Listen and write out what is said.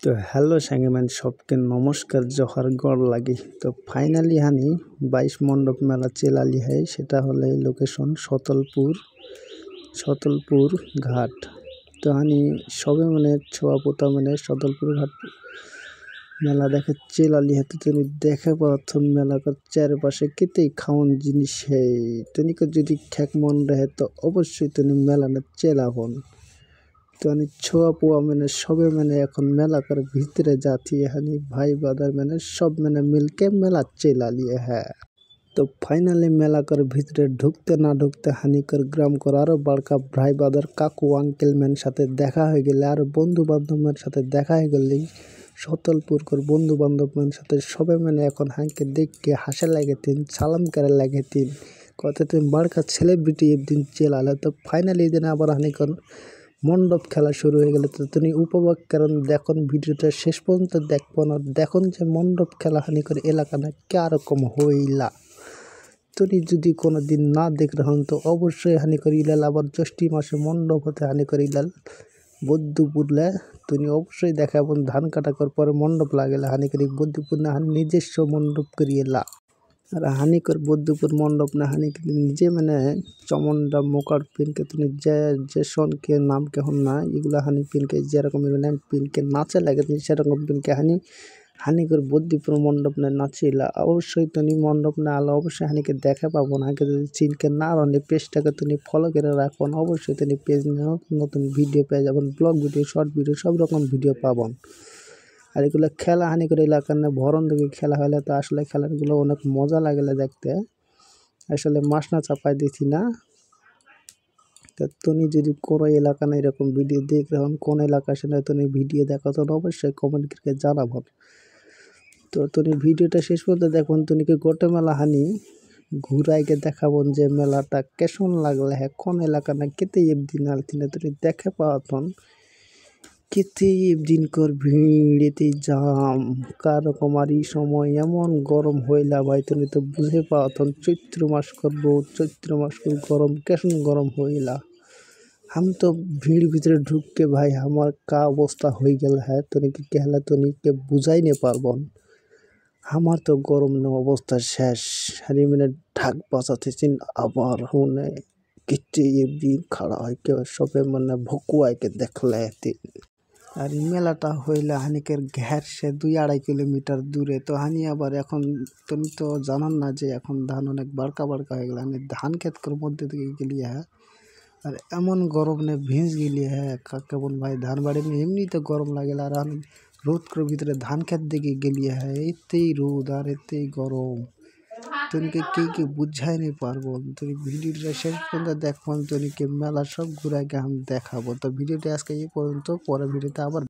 তো হ্যালো সাংগেমান সবকে নমস্কার জোহার গড় লাগি। তো ফাইনালি হানি 22 মণ্ডপ মেলা চেলালি হয়, সেটা হলে লোকেশন সতলপুর ঘাট। তো হানি সবে মানে ছোয়া পোতা মানে সতলপুর ঘাট মেলা দেখে চেলালি है। तो তুমি দেখে প্রথম মেলাকার চারপাশে কেতেই খাওয়ান জিনিস है। তনিকে যদি খেক মন রহে তো অবশ্যই তুমি মেলা না চেলাবন। तो हानि छोआ पुआ मैंने सबे मैंने এখন মেলাকার ভিতরে जाती है हानि भाई ब्रदर मैंने सब मैंने मिलके मेला चला लिए है। तो फाइनली मेलाकर ভিতরে ঢুকতে না ঢুকতে হানিকর গ্রাম করার বড়কা ভাই ব্রাদার কাকু আঙ্কেল মেন সাথে দেখা হয়ে গেলে আর বন্ধু বান্ধবের সাথে দেখা হয়ে গেলেই সতলপুরকর বন্ধু বান্ধবের সাথে সবে মানে এখন হাঁকে দেখকে হাসে লাগে তিন সালাম করে লাগে তিন কত তুমি বড়কা সেলিব্রিটি একদিন চেলালে। তো ফাইনালি দিন আবার হানিকর মণ্ডপ খেলা শুরু হয়ে গেল। তো তুমি উপভোগ করেন দেখুন ভিডিওটা শেষ পর্যন্ত দেখবেন আর দেখুন যে মণ্ডপ খেলা হানিকর এলাকা না কিরকম হইলা। তুমি যদি কোনো দিন না দেখ রহন তো অবশ্যই হানিকর ইলাল আবার জ্যৈষ্ঠ মাসে মণ্ডপ হতে হানিকর ইলাল বৌদ্ধপুরলে তুমি অবশ্যই দেখাবেন ধান কাটা করার পরে মণ্ডপ লাগেলে হানিকর বৌদ্ধপুর না হানি নিজস্ব মণ্ডপ করিয়েলা আর হানিকর বৌদ্ধপুর মণ্ডপ না হানিকর নিজে মানে চমনটা মোকার পিনকে তুমি যে সনকে নাম কেহন না এগুলা হানি পিনকে যেরকম মানে পিনকে নাচে লাগে সেরকম পিনকে হানিকর বৌদ্ধপুর মণ্ডপ না নাচিলা। অবশ্যই তুমি মণ্ডপ না আলো অবশ্যই হানিকে দেখা পাবো না যদি চিনকে না রানে পেজটাকে তুমি ফলো করে রাখুন। অবশ্যই তুমি পেজ নতুন ভিডিও পেয়ে যাবেন, ব্লগ ভিডিও শর্ট ভিডিও সব রকম ভিডিও পাবেন। আর এগুলো খেলা হানিকর এলাকার না ভরণ দিকে খেলা হলে তো আসলে খেলাগুলো অনেক মজা লাগলে দেখতে, আসলে মাস না চাপাই দিছি না। তো তুমি যদি কোনো এলাকা না এরকম ভিডিও দেখ রহন কোন এলাকা সেটা তুমি ভিডিও দেখো তো অবশ্যই কমেন্ট করে জানাবেন। তো তুমি ভিডিওটা শেষ পর্যন্ত দেখুন তুমি গোটে মেলা হানি ঘুরাইকে দেখাবন যে মেলাটা কেমন লাগলে হ্যাঁ কোন এলাকা না কেতে দিন আলতিনে তুমি দেখে পাওয়াতন কেতে দিন কর ভিড়েতে জাম কারকম আর এই সময় এমন গরম হইলা ভাই তুমি তো বুঝে পাওয়াতন চৈত্র মাস করবো চৈত্র মাস করে গরম কেমন গরম হইলা। हम तो भीड़ भीतर ढुक के भाई हमार का अवस्था हो गल है तनी के कहला तनी के बुझाई नहीं पारबन। हमार तो गरम न अवस्था शेष हानि मैंने ढाक बसाते आबार होने कितने एक दिन खड़ा है के सबे मैंने भकुआ के देखले আর মেলাটা হইলে হানিকের ঘের সে 2-2.5 কিলোমিটার দূরে। তো হানি আবার এখন তুমি তো জানান না যে এখন ধান অনেক বাড়কা হয়ে গেল আমি ধান ক্ষেতর মধ্যে দিকে গেলি হ্যাঁ আর এমন গরম ने भींज गई है काके बोल भाई धान बाड़ी में एमनी तो गरम लागेला আর আমি রোদ করে ভিতরে ধান ক্ষেত দিকে গেলি है এতেই রোদ আর এতেই গরম তনিকে কি বুঝাই नहीं পারবো। তুমি ভিডিওটা শেষ পর্যন্ত দেখবেন তনিকে মেলা সব ঘুরাইকে আমি দেখাবো। তো ভিডিওটা আজকে এই পর্যন্ত, পরে ভিডিওতে আবার